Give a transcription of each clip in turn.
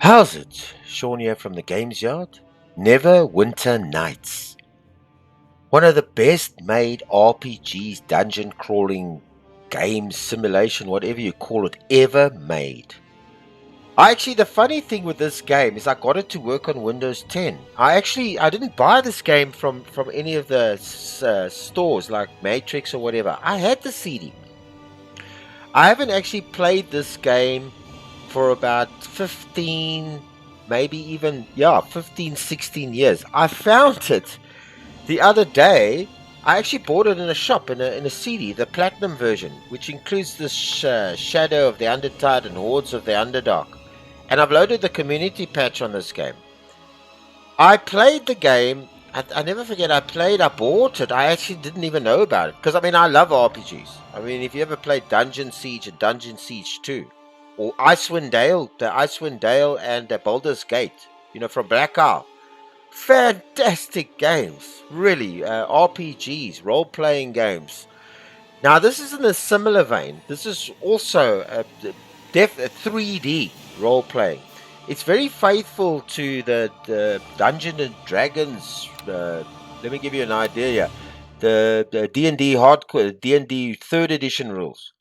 How's it? Sean here from the Games Yard. Neverwinter Nights. One of the best made RPGs, dungeon crawling, game simulation, whatever you call it, ever made. The funny thing with this game is I got it to work on Windows 10. I didn't buy this game from any of the stores like Matrix or whatever. I had the CD. I haven't actually played this game for about 15, maybe even, 15, 16 years. I found it the other day. I actually bought it in a shop in a CD, the Platinum version, which includes this Shadow of the Undertide and Hordes of the Underdark. And I've loaded the community patch on this game. I played the game. I never forget, I bought it. I actually didn't even know about it. Because, I love RPGs. If you ever played Dungeon Siege and Dungeon Siege 2, or Icewind Dale and Baldur's Gate, from Black Isle. Fantastic games, really. RPGs, role-playing games. Now, this is in a similar vein. This is also a 3D role-playing. It's very faithful to the Dungeons and Dragons. Let me give you an idea here. The D&D hardcore, D&D 3rd edition rules.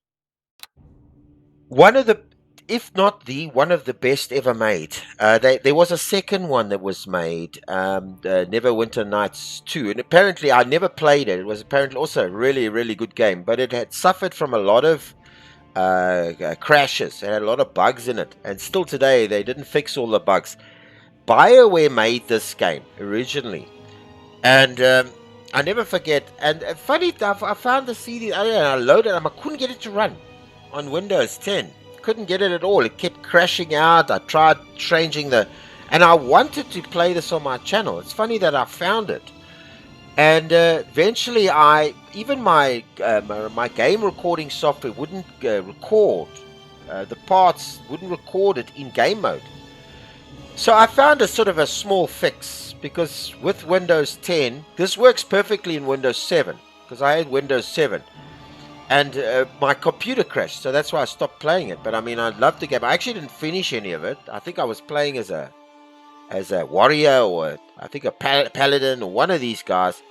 One of the, if not one of the best ever made. There was a second one that was made, Neverwinter Nights 2, and apparently I never played it. It was apparently also a really, really good game, but it had suffered from a lot of crashes. It had a lot of bugs in it, and still today they didn't fix all the bugs. BioWare made this game originally, and I never forget. And funny enough, I found the CD and I loaded it. I couldn't get it to run on Windows 10. Couldn't get it at all. It kept crashing out. I tried changing and I wanted to play this on my channel. It's funny that I found it. And eventually, my game recording software wouldn't record the parts, wouldn't record it in game mode. So I found a sort of a small fix, because with Windows 10, this works perfectly in Windows 7, because I had Windows 7, and my computer crashed, so that's why I stopped playing it. But I loved the game. I actually didn't finish any of it. I think I was playing as a warrior, or I think a paladin, or one of these guys.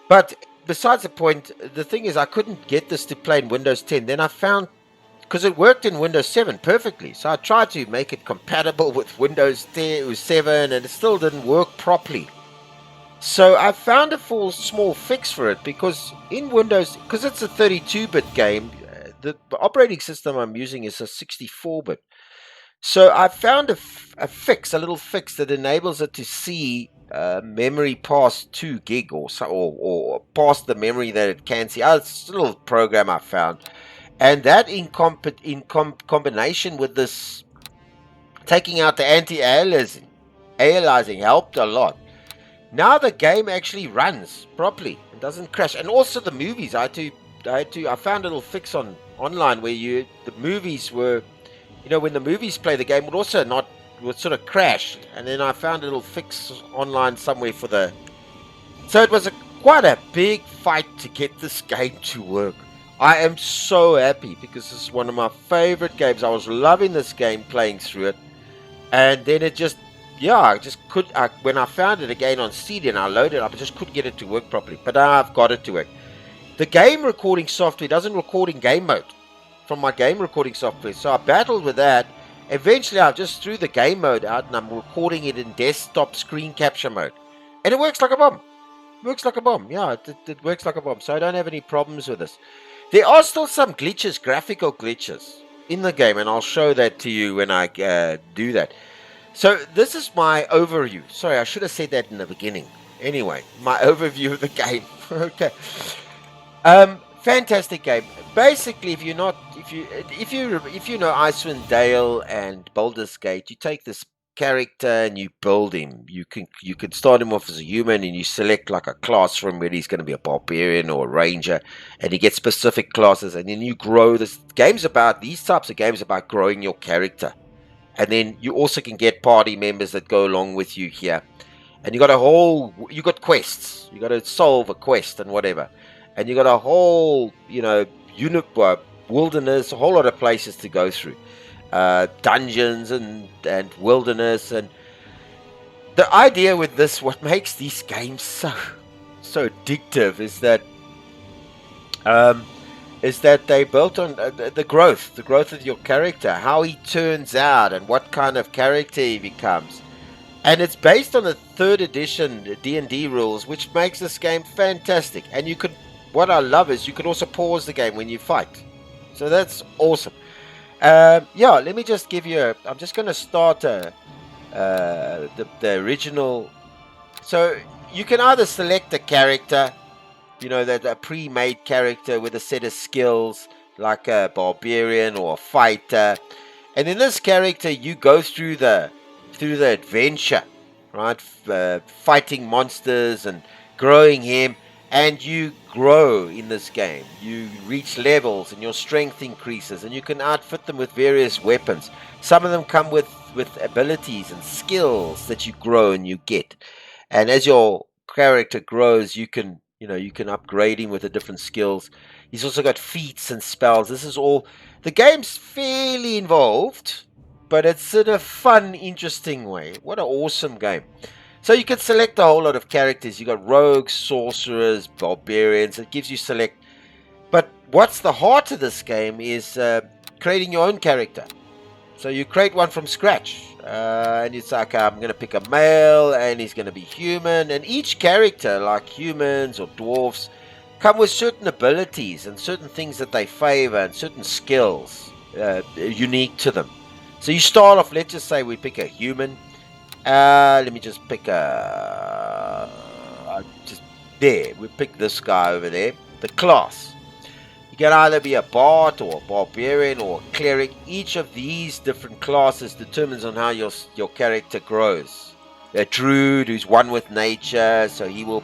But besides the point, the thing is I couldn't get this to play in Windows 10. Then I found, because it worked in Windows 7 perfectly, so I tried to make it compatible with Windows 7, and it still didn't work properly. So I found a small fix for it, because in Windows, because it's a 32-bit game, the operating system I'm using is a 64-bit. So I found a little fix that enables it to see memory past 2 gig or past the memory that it can see. It's a little program I found, and that in combination with this taking out the anti-aliasing helped a lot. Now the game actually runs properly and doesn't crash. And also the movies, I found a little fix online where the movies were, when the movies play, the game would also would sort of crash. And then I found a little fix online somewhere so it was quite a big fight to get this game to work. I am so happy, because this is one of my favorite games. I was loving this game, playing through it, and then it just, when I found it again on CD and I loaded it up, I just couldn't get it to work properly. But now I've got it to work. The game recording software doesn't record in game mode from my game recording software, so I battled with that. Eventually I just threw the game mode out and I'm recording it in desktop screen capture mode, and it works like a bomb. It works like a bomb. It works like a bomb, so I don't have any problems with this. There are still some glitches, graphical glitches in the game, and I'll show that to you when I do that. So this is my overview. Sorry, I should have said that in the beginning. Anyway, my overview of the game. Okay. Fantastic game. Basically, if you know Icewind Dale and Baldur's Gate, you take this character and you build him. You can start him off as a human, and you select like a class from where he's going to be a barbarian or a ranger, and he gets specific classes, and then you grow. These types of games about growing your character, and then you also can get party members that go along with you here, and you got quests. You got to solve a quest and whatever, and you got a whole wilderness, a whole lot of places to go through. dungeons and wilderness. And the idea with this, what makes these games so addictive, is that they built on the growth of your character, how he turns out, and what kind of character he becomes. And it's based on the 3rd edition D&D rules, which makes this game fantastic. And what I love is you can also pause the game when you fight. So that's awesome. Yeah, let me just give you I'm just going to start the original. So you can either select a character, that a pre-made character with a set of skills, like a barbarian or a fighter. And in this character, you go through the adventure, right? Fighting monsters and growing him. And you grow in this game. You reach levels and your strength increases, and you can outfit them with various weapons. Some of them come with abilities and skills that you grow and you get. And as your character grows, you can upgrade him with the different skills. He's also got feats and spells. This is all. The game's fairly involved, but it's in a fun, interesting way. What an awesome game. So you can select a whole lot of characters. You got rogues, sorcerers, barbarians. It gives you select. But what's the heart of this game is creating your own character. So you create one from scratch. And it's like, I'm going to pick a male, and he's going to be human. And each character, like humans or dwarfs, come with certain abilities and certain things that they favor and certain skills unique to them. So you start off, let's just say we pick a human. Let me just pick we pick this guy over there. The class. You can either be a bard or a barbarian or a cleric. Each of these different classes determines on how your character grows. A druid who's one with nature, so he will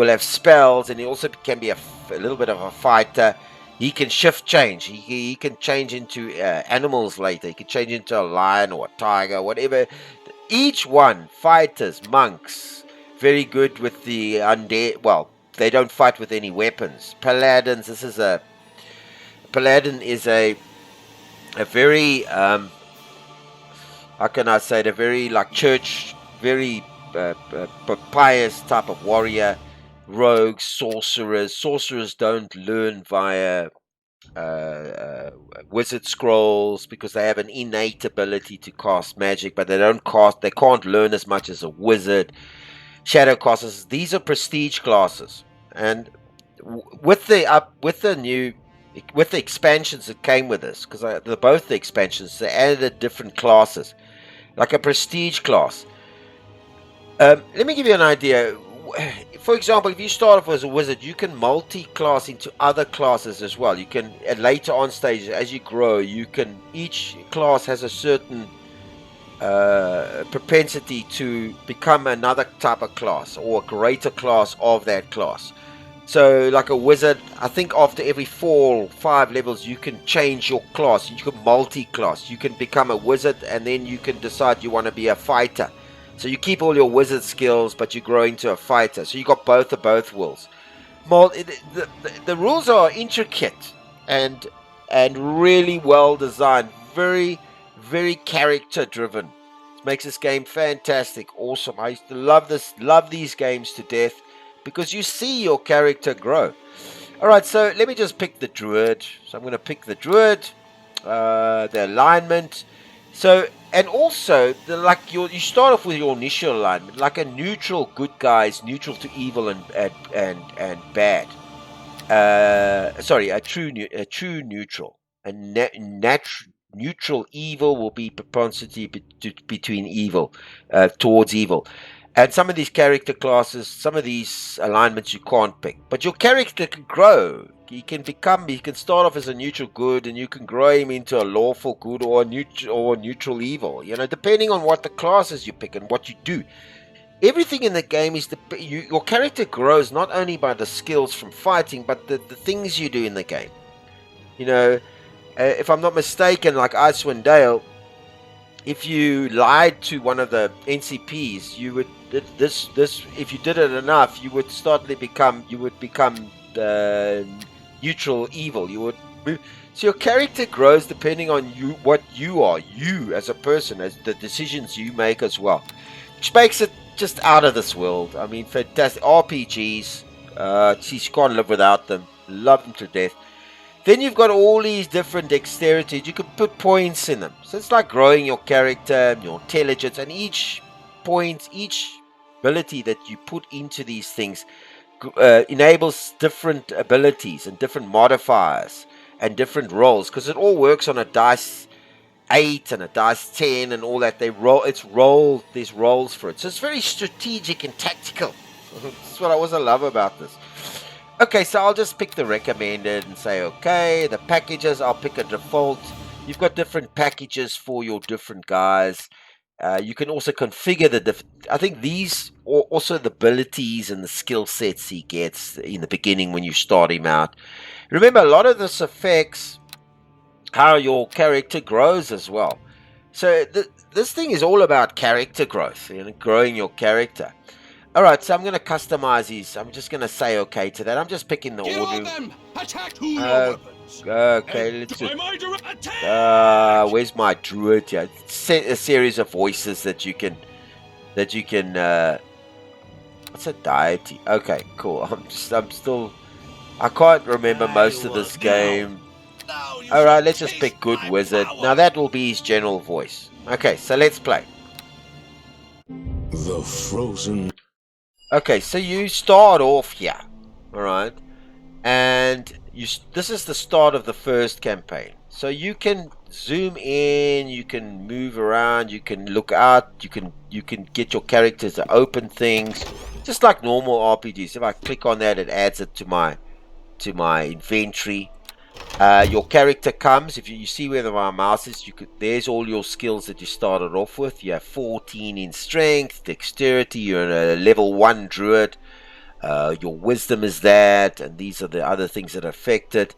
have spells, and he also can be a little bit of a fighter. He can change. He can change into animals later. He can change into a lion or a tiger, whatever. Each one, fighters, monks, very good with the undead. Well, they don't fight with any weapons. Paladins. Paladin is a very how can I say it? A very church, very pious type of warrior. Rogues, sorcerers. Sorcerers don't learn via wizard scrolls because they have an innate ability to cast magic, but they can't learn as much as a wizard. Shadow classes, these are prestige classes, and with the expansions that came with this, because both the expansions, they added different classes, like a prestige class. Let me give you an idea. For example, if you start off as a wizard, you can multi-class into other classes as well. You can, at later on stages, as you grow, each class has a certain propensity to become another type of class or a greater class of that class. So, like a wizard, I think after every 4 or 5 levels, you can change your class. You can multi-class. You can become a wizard, and then you can decide you want to be a fighter. So you keep all your wizard skills, but you grow into a fighter. So you got both worlds. The rules are intricate and really well designed. Very, very character driven. It makes this game fantastic, awesome. I used to love these games to death because you see your character grow. All right, so let me just pick the druid. So I'm going to pick the druid, the alignment. So, and also, you start off with your initial alignment, like a neutral good guy is neutral to evil and bad. A true neutral. Neutral evil will be propensity between evil, towards evil. And some of these character classes, some of these alignments you can't pick. But your character can grow. He can start off as a neutral good, and you can grow him into a lawful good or a neutral evil. Depending on what the classes you pick and what you do. Everything in the game is your character grows not only by the skills from fighting, but the things you do in the game. If I'm not mistaken, like Icewind Dale, if you lied to one of the NCPs, you would if you did it enough, you would become neutral evil. You would So your character grows depending on what you are, you as a person, as the decisions you make as well, which makes it just out of this world. I mean, fantastic RPGs. Geez, you can't live without them. Love them to death. Then you've got all these different dexterities. You can put points in them. So it's like growing your character, your intelligence, and each point, each ability that you put into these things enables different abilities and different modifiers and different rolls, because it all works on a dice 8 and a dice 10 and all that. There's rolls for it. So it's very strategic and tactical. That's what I also love about this. Okay, so I'll just pick the recommended and say, okay, the packages, I'll pick a default. You've got different packages for your different guys. You can also configure I think these are also the abilities and the skill sets he gets in the beginning when you start him out. Remember, a lot of this affects how your character grows as well. So this thing is all about character growth and growing your character. Alright, so I'm going to customize these. I'm just going to say okay to that. I'm just picking the order. Okay, let's do. Where's my druid? Yeah, set a series of voices that you can. What's a deity? Okay, cool. I can't remember most of this game. Alright, let's just pick good wizard. Now that will be his general voice. Okay, so let's play. The frozen. Okay, so you start off here, alright, and this is the start of the first campaign. So you can zoom in, you can move around, you can look out, you can get your characters to open things, just like normal RPGs. If I click on that, it adds it to my inventory. Your character comes. If you see where my mouse is, there's all your skills that you started off with. You have 14 in strength, dexterity. You're a level 1 druid. Your wisdom is that, and these are the other things that affect it.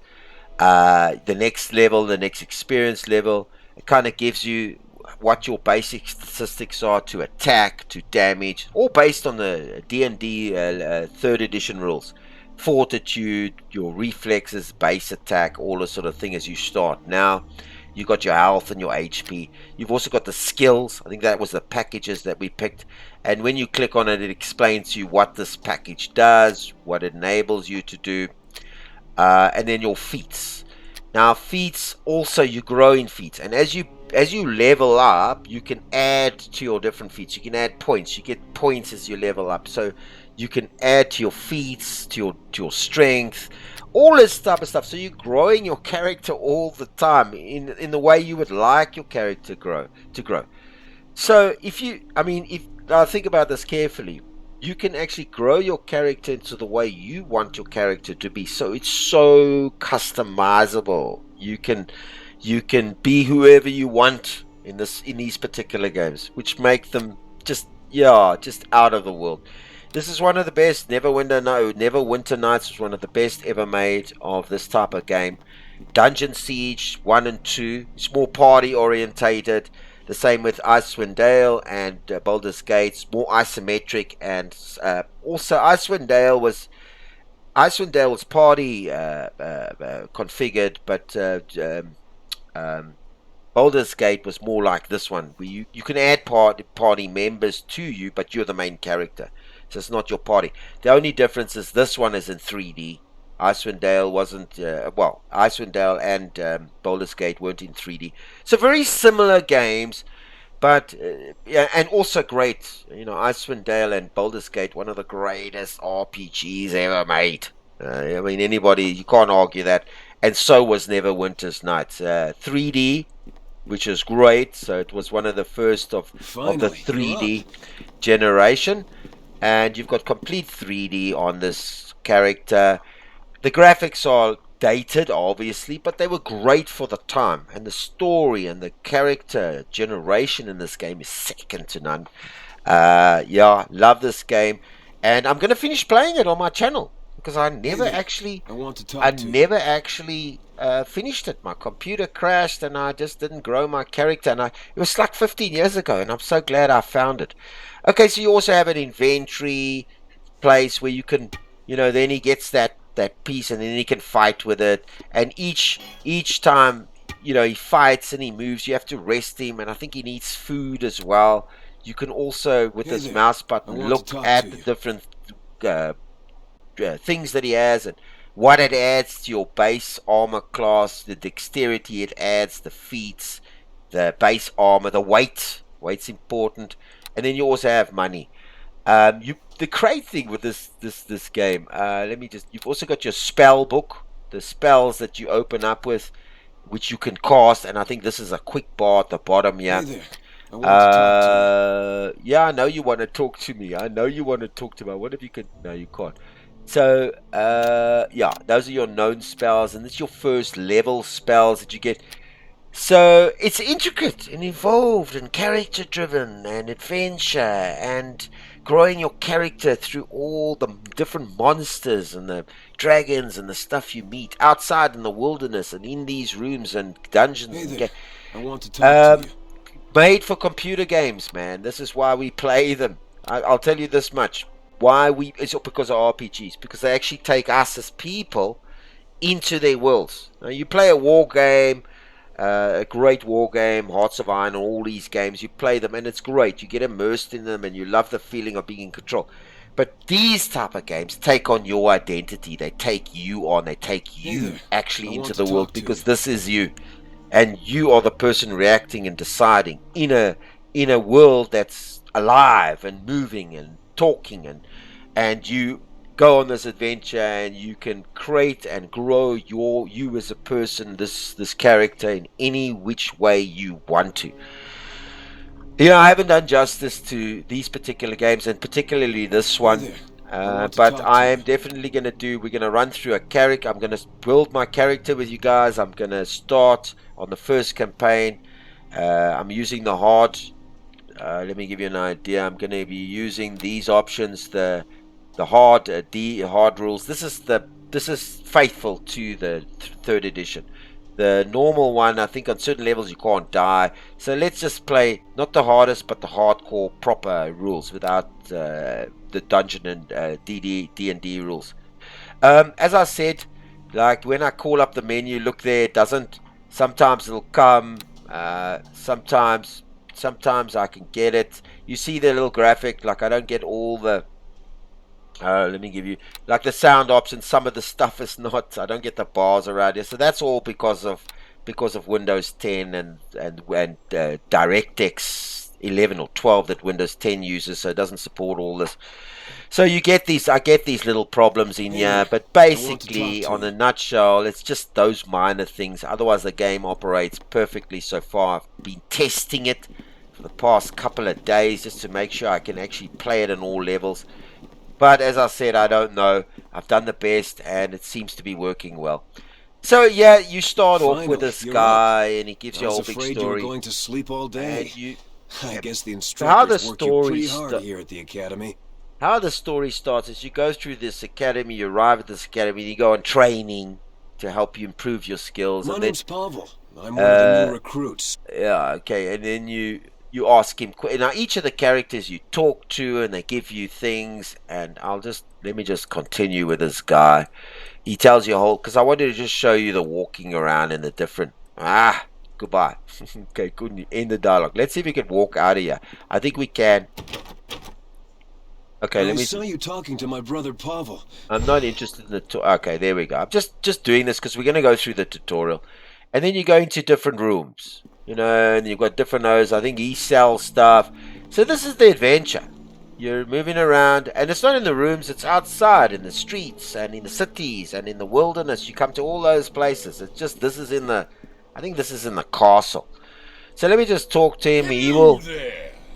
The next level, the next experience level, it kind of gives you what your basic statistics are to attack, to damage, all based on the D&D 3rd edition rules. Fortitude, your reflexes, base attack, all this sort of thing as you start. Now you've got your health and your HP. You've also got the skills. I think that was the packages that we picked, and when you click on it, it explains to you what this package does, what it enables you to do, and then your feats. Now feats, also you grow in feats, and as you level up, you can add to your different feats. You can add points. You get points as you level up, so you can add to your feats, to your strength, all this type of stuff. So you're growing your character all the time in the way you would like your character to grow. So if I think about this carefully, you can actually grow your character into the way you want your character to be. So it's so customizable. You can be whoever you want in these particular games, which make them just out of the world. This is one of the best. Neverwinter Nights was one of the best ever made of this type of game. Dungeon Siege 1 and 2. It's more party orientated. The same with Icewind Dale and Baldur's Gate. More isometric, and also Icewind Dale was party configured, but Baldur's Gate was more like this one, where you can add party members to you, but you're the main character. So it's not your party. The only difference is this one is in 3D. Icewind Dale wasn't, Icewind Dale and Baldur's Gate weren't in 3D. So very similar games, but, and also great. Icewind Dale and Baldur's Gate, one of the greatest RPGs ever made. You can't argue that. And so was Neverwinter Nights. 3D, which is great. So it was one of the first of the 3D generation. And you've got complete 3D on this character. The graphics are dated, obviously, but they were great for the time. And the story and the character generation in this game is second to none. Love this game. And I'm going to finish playing it on my channel, because I never actually finished it. My computer crashed and I just didn't grow my character. And it was like 15 years ago, and I'm so glad I found it. Okay, so you also have an inventory place where you can, then he gets that that piece, and then he can fight with it. And each time, he fights and he moves, you have to rest him, and I think he needs food as well. You can also, with this mouse button, look at the different things that he has and what it adds to your base armor class, the dexterity it adds, the feats, the base armor, the weight. Weight's important, and then you also have money. The great thing with this game, you've also got your spell book, the spells that you open up with, which you can cast, and I think this is a quick bar at the bottom here. Hey there. I want to talk to you. Yeah, I know you want to talk to me. I wonder if you could. No, you can't. So, yeah, those are your known spells, and this is your first level spells that you get. So, it's intricate and involved and character driven and adventure and growing your character through all the different monsters and the dragons and the stuff you meet outside in the wilderness and in these rooms and dungeons. Hey there. I want to talk to you. Made for computer games, man. This is why we play them. I'll tell you this much. It's because of RPGs, because they actually take us as people into their worlds. Now, you play a war game, a great war game, Hearts of Iron, all these games, you play them and it's great. You get immersed in them and you love the feeling of being in control. But these type of games take on your identity. They take you on. They take you actually into the world, because this is you. And you are the person reacting and deciding in a world that's alive and moving and talking, and you go on this adventure and you can create and grow you as a person, this character, in any which way you want to. I haven't done justice to these particular games, and particularly this one. But I am definitely we're going to run through a character. I'm going to build my character with you guys. I'm going to start on the first campaign. I'm using the hard. Let me give you an idea. I'm going to be using these options, the hard hard rules. This is faithful to the third edition. The normal one, I think on certain levels you can't die. So let's just play not the hardest, but the hardcore proper rules without the dungeon and D&D rules. As I said, like when I call up the menu, look there. It doesn't. Sometimes it'll come. Sometimes I can get it. You see the little graphic. Like I don't get all the. Let me give you like the sound options. Some of the stuff is not. I don't get the bars around here. So that's all because of Windows 10 and DirectX 11 or 12 that Windows 10 uses. So it doesn't support all this. So you get these. I get these little problems in here. But basically, on a nutshell, it's just those minor things. Otherwise, the game operates perfectly so far. I've been testing it for the past couple of days just to make sure I can actually play it on all levels. But as I said, I don't know. I've done the best, and it seems to be working well. So yeah, you start off with this guy, and he gives you a whole big story. You were going to sleep all day. I guess the instructors work you pretty hard here at the academy. How the story starts is you go through this academy, you arrive at this academy, and you go on training to help you improve your skills. My name's Pavel. I'm one of the new recruits. Yeah, okay, and then you ask him. Now, each of the characters you talk to, and they give you things. And let me just continue with this guy. He tells you a whole, because I wanted to just show you the walking around and the different. Goodbye. Okay, couldn't end the dialogue. Let's see if we can walk out of here. I think we can. Okay, I saw you talking to my brother Pavel. I'm not interested in the. Okay, there we go. I'm just doing this because we're going to go through the tutorial, and then you go into different rooms. And you've got different those. I think he sells stuff. So this is the adventure. You're moving around, and it's not in the rooms, it's outside in the streets and in the cities and in the wilderness. You come to all those places. It's just, I think this is in the castle. So let me just talk to him. He will.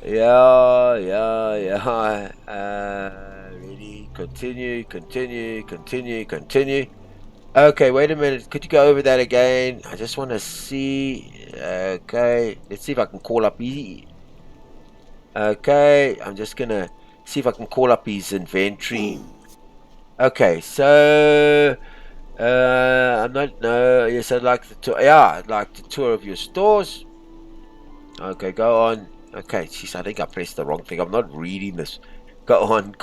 Yeah. Ready? Continue. Okay, wait a minute. Could you go over that again? I just want to see. Okay, let's see if I can call up Okay, I'm just gonna see if I can call up his inventory. Okay, so I'm not. No, yes, I'd like the tour. Yeah, I'd like the tour of your stores. Okay, go on. Okay, jeez, I think I pressed the wrong thing. I'm not reading this. Go on.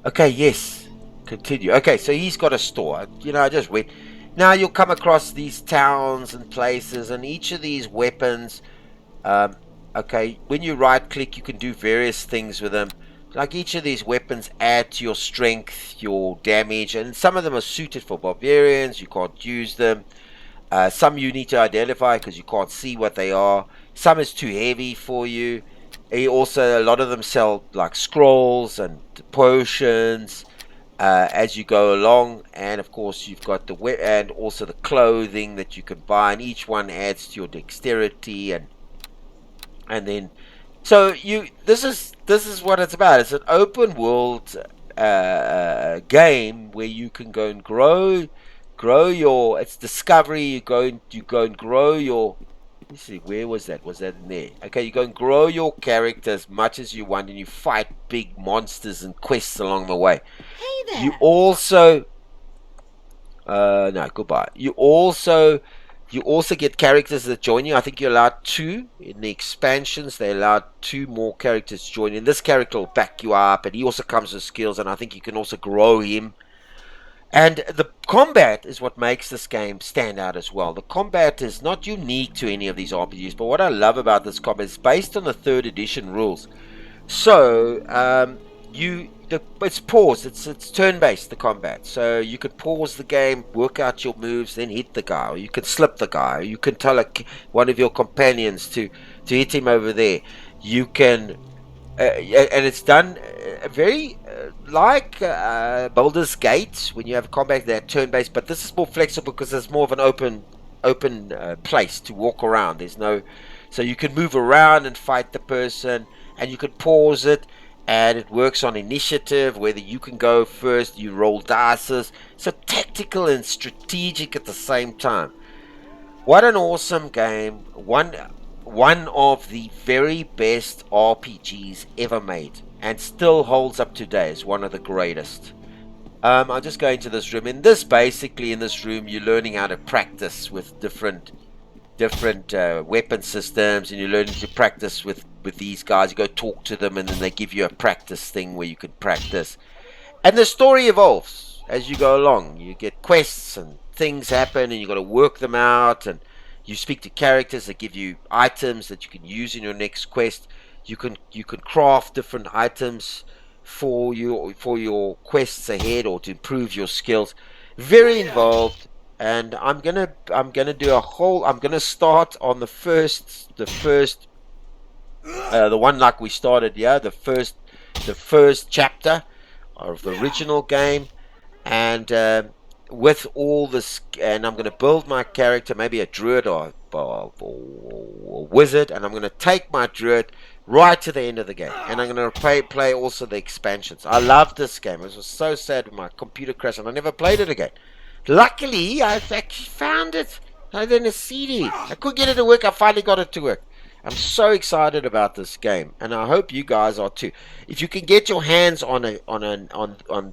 Okay, yes. continue. Okay, so he's got a store. You know, I just went. Now you'll come across these towns and places, and each of these weapons. Okay, when you right click, you can do various things with them. Like each of these weapons add to your strength, your damage, and some of them are suited for barbarians. You can't use them. Some you need to identify because you can't see what they are. Some is too heavy for you. Also, a lot of them sell like scrolls and potions as you go along. And of course, you've got and also the clothing that you can buy, and each one adds to your dexterity and then. So this is what it's about. It's an open world game where you can go and grow your. It's discovery. You go and grow your. Let me see. Where was that? Was that in there? Okay, you go and grow your character as much as you want, and you fight big monsters and quests along the way. Hey there. You also. No, goodbye. You also get characters that join you. I think you're allowed 2 in the expansions. They allowed 2 more characters to join in. This character will back you up, and he also comes with skills, and I think you can also grow him. And the combat is what makes this game stand out as well. The combat is not unique to any of these RPGs, but what I love about this combat is based on the 3rd edition rules. So it's paused. It's turn-based, the combat. So you could pause the game, work out your moves, then hit the guy, or you can slip the guy, or you can tell one of your companions to hit him over there. You can, and it's done very like Baldur's Gate when you have combat that turn-based, but this is more flexible because there's more of an open place to walk around. So you can move around and fight the person, and you can pause it. And it works on initiative, whether you can go first, you roll dice. So tactical and strategic at the same time. What an awesome game. One of the very best RPGs ever made. And still holds up today as one of the greatest. I'll just go into this room. In this room, you're learning how to practice with different weapon systems, and you're learning to practice with these guys. You go talk to them, and then they give you a practice thing where you can practice. And the story evolves as you go along. You get quests and things happen, and you got to work them out. And you speak to characters that give you items that you can use in your next quest. You can craft different items for your quests ahead, or to improve your skills. Very involved. And I'm gonna start on the one like we started, the first chapter of the original game, and with all this, and I'm gonna build my character, maybe a druid or wizard, and I'm gonna take my druid right to the end of the game, and I'm gonna play also the expansions. I love this game. It was so sad when my computer crashed, and I never played it again. Luckily, I've actually found it in a CD. I couldn't get it to work. I finally got it to work. I'm so excited about this game, and I hope you guys are too. If you can get your hands on the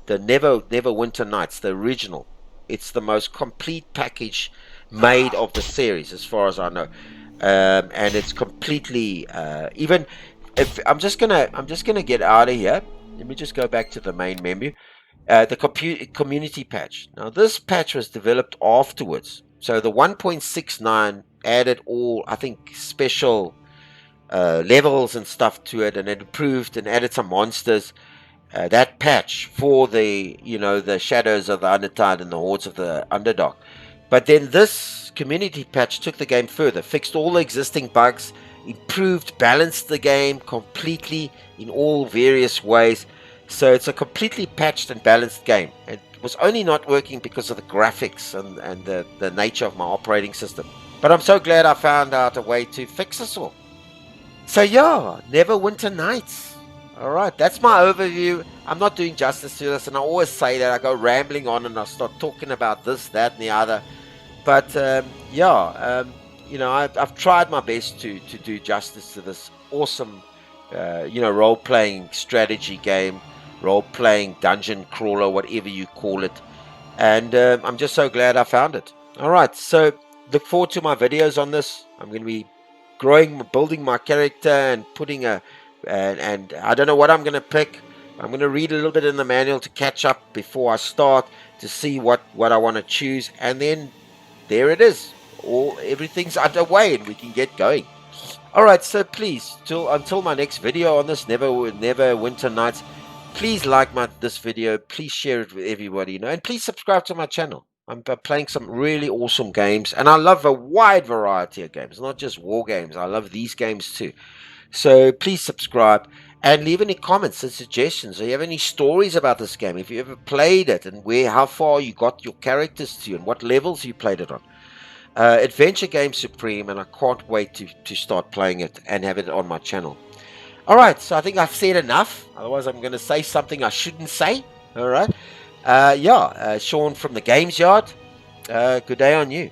Neverwinter Nights, the original, it's the most complete package made of the series, as far as I know, and it's completely even. If I'm just gonna get out of here. Let me just go back to the main menu. The community patch. Now, this patch was developed afterwards. So the 1.69 added all, I think, special levels and stuff to it, and it improved and added some monsters. That patch for the shadows of the Undertide and the hordes of the Underdark. But then this community patch took the game further, fixed all the existing bugs, improved, balanced the game completely in all various ways. So it's a completely patched and balanced game. It was only not working because of the graphics and the nature of my operating system. But I'm so glad I found out a way to fix this all. So yeah, Neverwinter Nights. Alright, that's my overview. I'm not doing justice to this, and I always say that. I go rambling on and I start talking about this, that, and the other. But I've tried my best to do justice to this awesome role-playing strategy game, role-playing dungeon crawler, whatever you call it. And I'm just so glad I found it. Alright, so look forward to my videos on this. I'm going to be building my character and putting and I don't know what I'm going to pick. I'm going to read a little bit in the manual to catch up before I start, to see what I want to choose, and then there it is. Everything's underway and we can get going. Alright, so please, until my next video on this Neverwinter Nights, please like this video, please share it with everybody, and please subscribe to my channel. I'm playing some really awesome games, and I love a wide variety of games, not just war games. I love these games too. So please subscribe and leave any comments and suggestions. If you have any stories about this game, if you ever played it, and how far you got your characters to, and what levels you played it on. Adventure game supreme, and I can't wait to start playing it and have it on my channel. Alright, so I think I've said enough. Otherwise I'm going to say something I shouldn't say. Alright. Sean from the Games Yard. Good day on you.